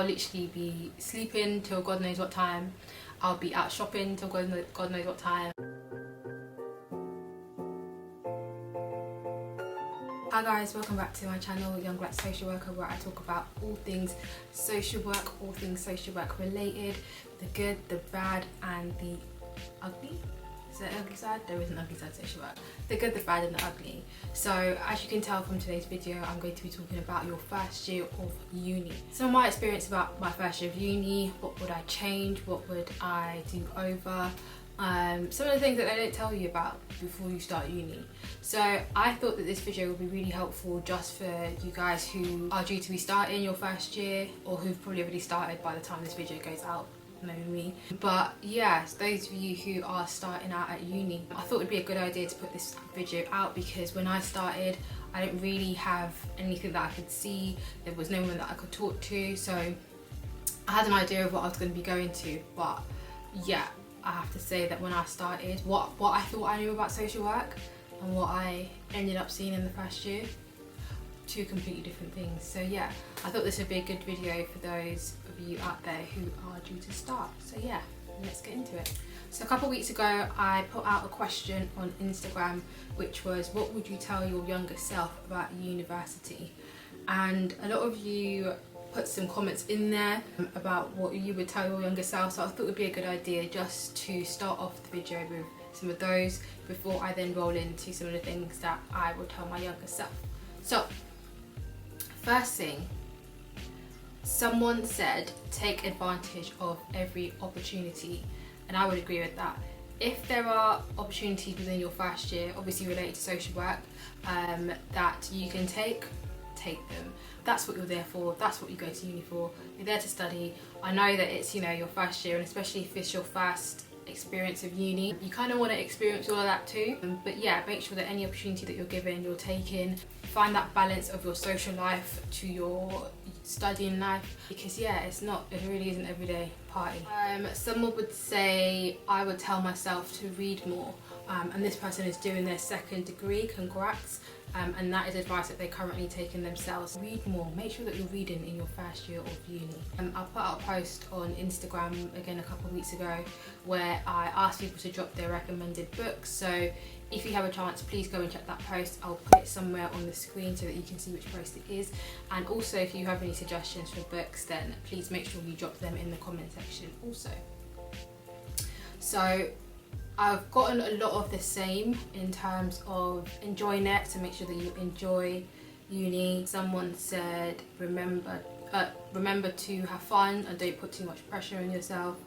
I'll literally be sleeping till God knows what time. I'll be out shopping till God knows what time. Hi guys, welcome back to my channel, Young Black Social Worker, where I talk about all things social work, all things social work related, the good, the bad and the ugly. Is there an ugly side? There is an ugly side to social work. The good, the bad and the ugly. So as you can tell from today's video, I'm going to be talking about your first year of uni. Some of my experience about my first year of uni, what would I change, what would I do over, some of the things that they don't tell you about before you start uni. So I thought that this video would be really helpful just for you guys who are due to be starting your first year or who've probably already started by the time this video goes out, knowing me. But yes, those of you who are starting out at uni, I thought it would be a good idea to put this video out because when I started, I didn't really have anything that I could see. There was no one that I could talk to, so I had an idea of what I was going to be going to. But yeah, I have to say that when I started, what I thought I knew about social work and what I ended up seeing in the first year, two completely different things. So yeah, I thought this would be a good video for those of you out there who are due to start. So yeah, let's get into it. So a couple of weeks ago, I put out a question on Instagram, which was, what would you tell your younger self about university? And a lot of you put some comments in there about what you would tell your younger self, so I thought it would be a good idea just to start off the video with some of those before I then roll into some of the things that I would tell my younger self. So first thing, someone said take advantage of every opportunity, and I would agree with that. If there are opportunities within your first year, obviously related to social work, that you can take them. That's what you're there for, that's what you go to uni for. You're there to study. I know that it's, you know, your first year, and especially if it's your first experience of uni, you kind of want to experience all of that too. But yeah, make sure that any opportunity that you're given, you're taking. Find that balance of your social life to your studying life, because yeah, it really isn't everyday party. Someone would say I would tell myself to read more, and this person is doing their second degree, congrats. And that is advice that they're currently taking themselves. Read more, make sure that you're reading in your first year of uni. I put out a post on Instagram again a couple of weeks ago where I asked people to drop their recommended books. So if you have a chance, please go and check that post. I'll put it somewhere on the screen so that you can see which post it is. And also if you have any suggestions for books, then please make sure you drop them in the comment section also. So I've gotten a lot of the same in terms of enjoying it, so make sure that you enjoy uni. Someone said remember to have fun and don't put too much pressure on yourself,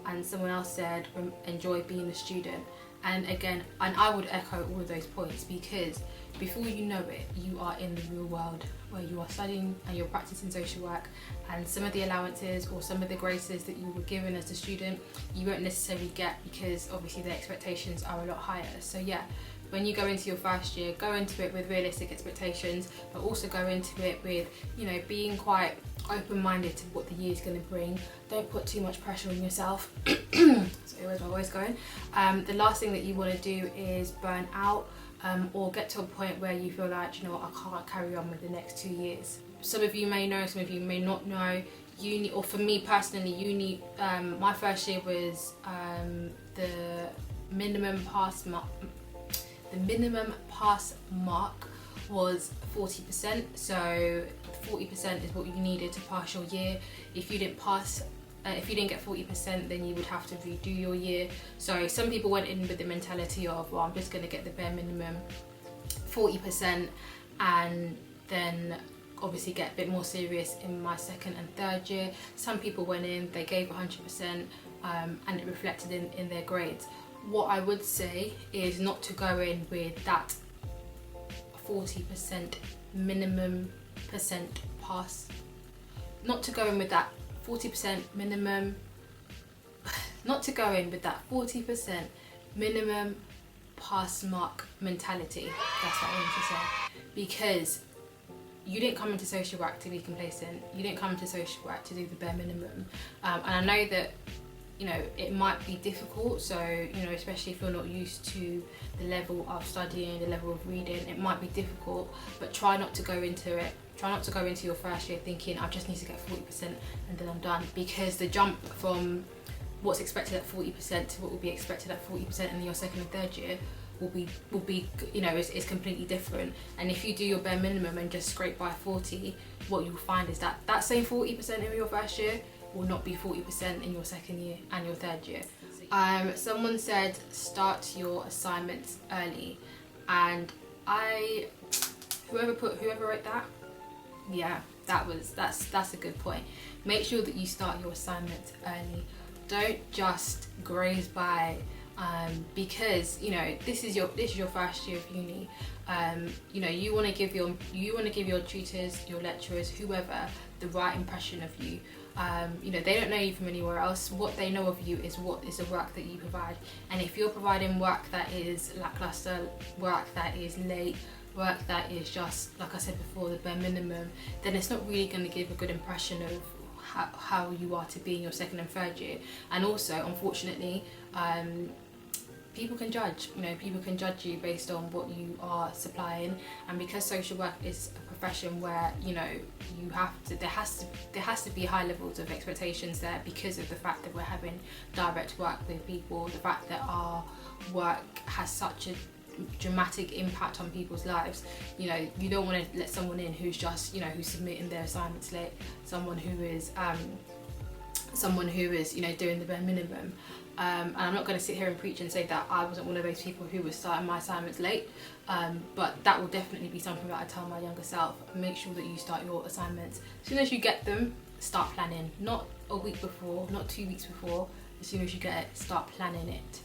and someone else said enjoy being a student. And again, I would echo all of those points, because before you know it, you are in the real world where you are studying and you're practicing social work, and some of the allowances or some of the graces that you were given as a student you won't necessarily get, because obviously the expectations are a lot higher. So yeah, when you go into your first year, go into it with realistic expectations, but also go into it with, you know, being quite open-minded to what the year is going to bring. Don't put too much pressure on yourself. Sorry, where's my voice going? The last thing that you want to do is burn out, or get to a point where you feel like, you know what, I can't carry on with the next 2 years. Some of you may know, some of you may not know, uni, or for me personally, uni, my first year was the minimum pass mark was 40%, so 40% is what you needed to pass your year. If you didn't pass, if you didn't get 40%, then you would have to redo your year. So some people went in with the mentality of, well, I'm just going to get the bare minimum 40% and then obviously get a bit more serious in my second and third year. Some people went in, they gave 100%, and it reflected in their grades. What I would say is not to go in with that 40% minimum percent pass, not to go in with that 40% minimum, not to go in with that 40% minimum pass mark mentality. That's what I want to say, because you didn't come into social work to be complacent. You didn't come into social work to do the bare minimum. And I know that, you know, it might be difficult, so, you know, especially if you're not used to the level of studying, the level of reading, it might be difficult, but try not to go into it try not to go into your first year thinking I just need to get 40% and then I'm done, because the jump from what's expected at 40% to what will be expected at 40% in your second and third year will be you know, is completely different. And if you do your bare minimum and just scrape by 40, what you'll find is that that same 40% in your first year will not be 40% in your second year and your third year. Someone said start your assignments early, and whoever wrote that, yeah, that's a good point. Make sure that you start your assignments early. Don't just graze by, because you know this is your first year of uni. You know, you want to give your tutors, your lecturers, whoever, the right impression of you. You know, they don't know you from anywhere else. What they know of you is the work that you provide. And if you're providing work that is lackluster, work that is late, work that is just, like I said before, the bare minimum, then it's not really going to give a good impression of how you are to be in your second and third year. And also, unfortunately, people can judge. You know, people can judge you based on what you are supplying. And because social work is a profession where, you know, there has to be high levels of expectations there, because of the fact that we're having direct work with people, the fact that our work has such a dramatic impact on people's lives. You know, you don't want to let someone in who's just, you know, who's submitting their assignments late, someone who is you know, doing the bare minimum. And I'm not going to sit here and preach and say that I wasn't one of those people who was starting my assignments late, but that will definitely be something that I tell my younger self. Make sure that you start your assignments as soon as you get them. Start planning, not a week before, not 2 weeks before. As soon as you get it, start planning it.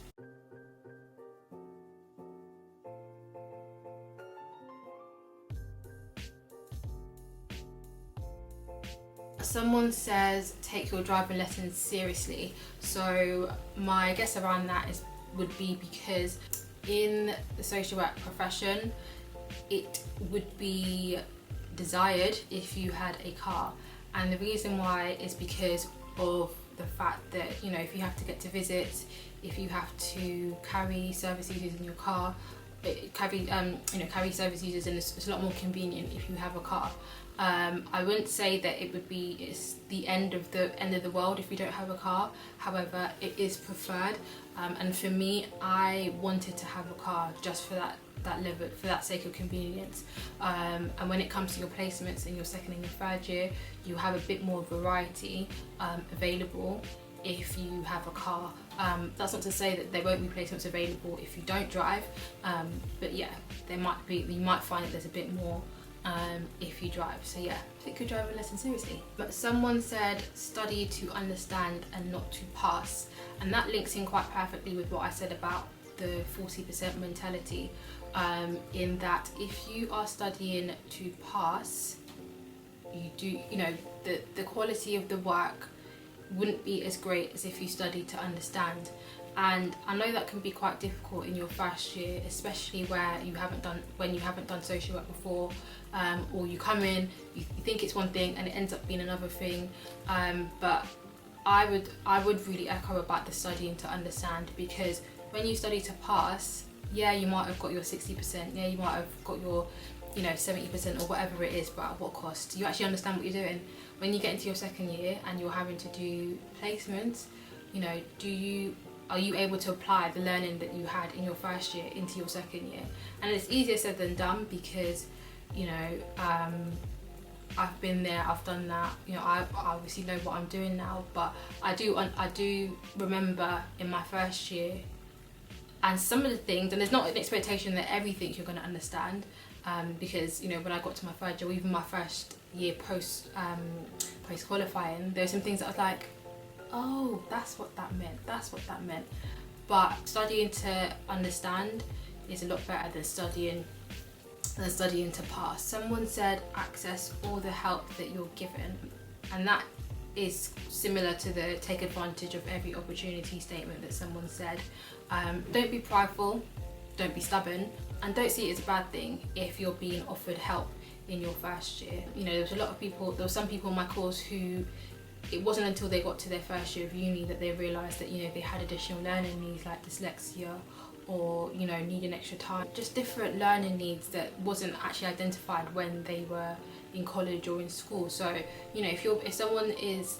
Someone says take your driving lessons seriously. So my guess around that would be because in the social work profession, it would be desired if you had a car. And the reason why is because of the fact that, you know, if you have to get to visits, if you have to carry service users in your car, carry service users, and it's a lot more convenient if you have a car. I wouldn't say that it's the end of the world if you don't have a car. However, it is preferred, and for me, I wanted to have a car just for that level, for that sake of convenience. And when it comes to your placements in your second and your third year, you have a bit more variety available if you have a car. That's not to say that there won't be placements available if you don't drive, but yeah, there might be. You might find that there's a bit more if you drive. So yeah, take your driving lesson seriously. But someone said study to understand and not to pass, and that links in quite perfectly with what I said about the 40% mentality, in that if you are studying to pass, the quality of the work wouldn't be as great as if you studied to understand. And I know that can be quite difficult in your first year, especially when you haven't done social work before, or you come in, you think it's one thing and it ends up being another thing. But I would really echo about the studying to understand, because when you study to pass, yeah, you might have got your 60%, yeah, you might have got your 70% or whatever it is, but at what cost? You actually understand what you're doing. When you get into your second year and you're having to do placements, are you able to apply the learning that you had in your first year into your second year? And it's easier said than done, because I've been there, I've done that, I obviously know what I'm doing now, but I do remember in my first year, and some of the things, and there's not an expectation that everything you're going to understand, because when I got to my third year, or even my first year post qualifying, there's some things that I was like, oh, that's what that meant. But studying to understand is a lot better than studying to pass. Someone said access all the help that you're given, and that is similar to the take advantage of every opportunity statement that someone said. Don't be prideful, don't be stubborn, and don't see it as a bad thing if you're being offered help in your first year. There were some people in my course who, it wasn't until they got to their first year of uni that they realised that they had additional learning needs like dyslexia, or needing extra time, just different learning needs that wasn't actually identified when they were in college or in school. So you know, if someone is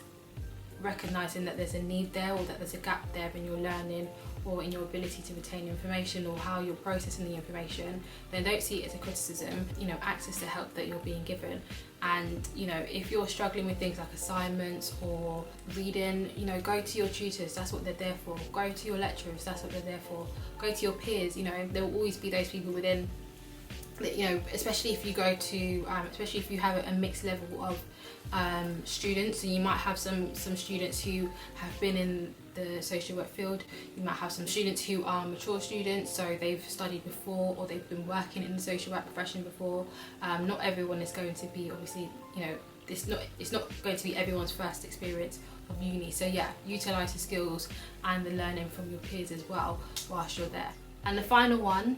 recognizing that there's a need there, or that there's a gap there in your learning or in your ability to retain information or how you're processing the information, then don't see it as a criticism. You know, access the help that you're being given. And you know, if you're struggling with things like assignments or reading, you know, go to your tutors, that's what they're there for. Go to your lecturers, that's what they're there for. Go to your peers, you know, there will always be those people within, you know, especially if you go to, especially if you have a mixed level of students, and you might have some students who have been in the social work field. You might have some students who are mature students, so they've studied before or they've been working in the social work profession before. Not everyone is going to be, obviously, you know, it's not going to be everyone's first experience of uni. So yeah, utilise the skills and the learning from your peers as well whilst you're there. And the final one,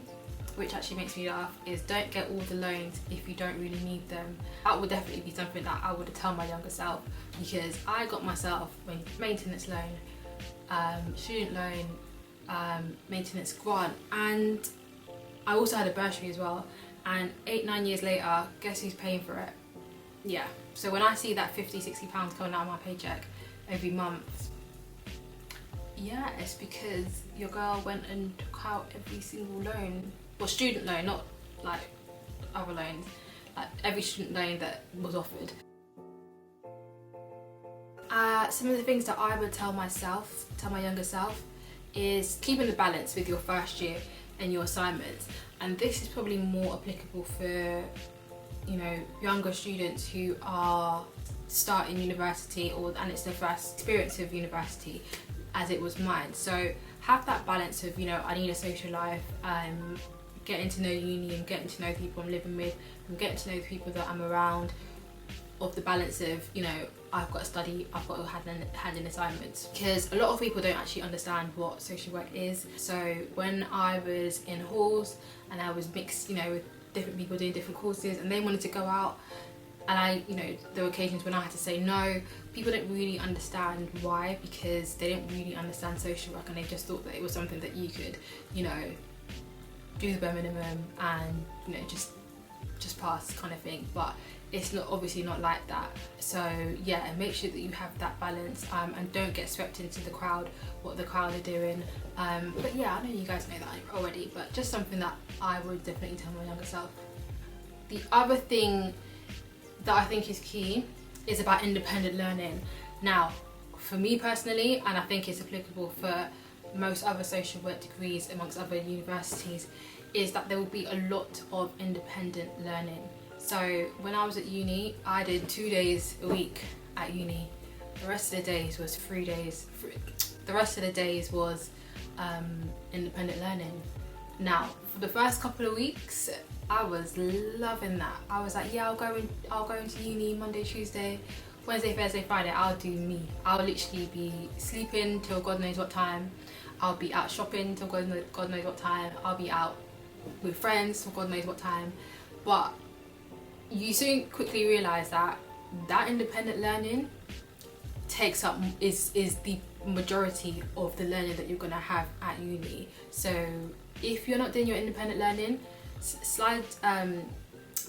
which actually makes me laugh, is don't get all the loans if you don't really need them. That would definitely be something that I would tell my younger self, because I got myself a maintenance loan, student loan, maintenance grant, and I also had a bursary as well. And 8-9 years later, guess who's paying for it? Yeah. So when I see that £50-60 coming out of my paycheck every month, yeah, it's because your girl went and took out every single loan. Well, student loan, not like other loans, like every student loan that was offered. Some of the things that I would tell my younger self, is keeping the balance with your first year and your assignments. And this is probably more applicable for, you know, younger students who are starting university, and it's their first experience of university, as it was mine. So have that balance of, you know, I need a social life, getting to know uni and getting to know the people I'm living with and getting to know the people that I'm around, of the balance of, you know, I've got to study, I've got to hand in assignments. Because a lot of people don't actually understand what social work is. So when I was in halls and I was mixed, you know, with different people doing different courses, and they wanted to go out, and you know, there were occasions when I had to say no. People don't really understand why, because they didn't really understand social work, and they just thought that it was something that you could, you know, do the bare minimum and, you know, just pass kind of thing. But it's not, obviously not like that. So yeah, make sure that you have that balance, and don't get swept into the crowd, what the crowd are doing. But yeah, I know you guys know that already, but just something that I would definitely tell my younger self. The other thing that I think is key is about independent learning. Now, for me personally, and I think it's applicable for most other social work degrees amongst other universities, is that there will be a lot of independent learning. So when I was at uni, I did 2 days a week at uni. The rest of the days was 3 days. The rest of the days was independent learning. Now, for the first couple of weeks, I was loving that. I was like, yeah, I'll go into uni Monday, Tuesday, Wednesday, Thursday, Friday. I'll do me. I'll literally be sleeping till God knows what time. I'll be out shopping till God knows what time. I'll be out with friends till God knows what time. But you soon quickly realise that independent learning is the majority of the learning that you're going to have at uni. So if you're not doing your independent learning, slides,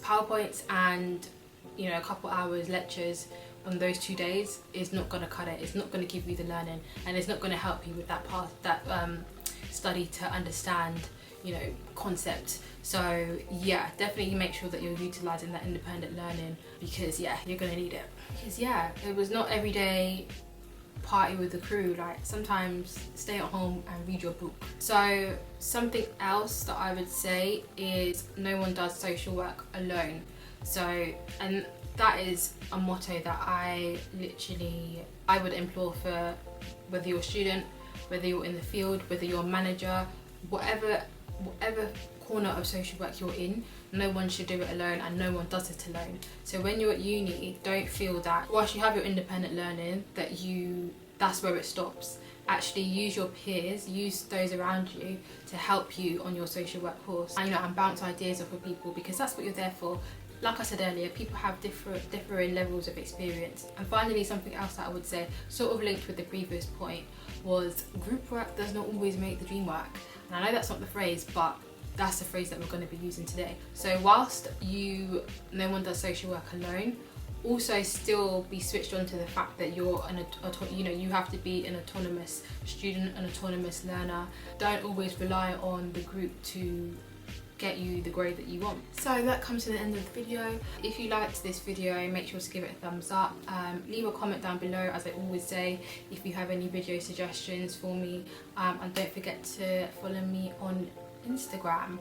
PowerPoints and, you know, a couple hours lectures on those 2 days is not going to cut it. It's not going to give you the learning, and it's not going to help you with that path, that study to understand, you know, concept. So yeah, definitely make sure that you're utilising that independent learning, because yeah, you're going to need it. Because yeah, it was not every day party with the crew. Like, sometimes stay at home and read your book. So something else that I would say is no one does social work alone. So, and that is a motto that I would implore for whether you're a student, whether you're in the field, whether you're a manager, whatever corner of social work you're in, no one should do it alone, and no one does it alone. So when you're at uni, don't feel that whilst you have your independent learning that's where it stops. Actually use your peers, use those around you to help you on your social work course, and, you know, and bounce ideas off of people, because that's what you're there for. Like I said earlier, people have differing levels of experience. And finally, something else that I would say, sort of linked with the previous point, was group work does not always make the dream work. And I know that's not the phrase, but that's the phrase that we're going to be using today. So whilst no one does social work alone, also still be switched on to the fact that you're you have to be an autonomous student, an autonomous learner. Don't always rely on the group to get you the grade that you want. So that comes to the end of the video. If you liked this video, make sure to give it a thumbs up. Leave a comment down below, as I always say, if you have any video suggestions for me, and don't forget to follow me on Instagram.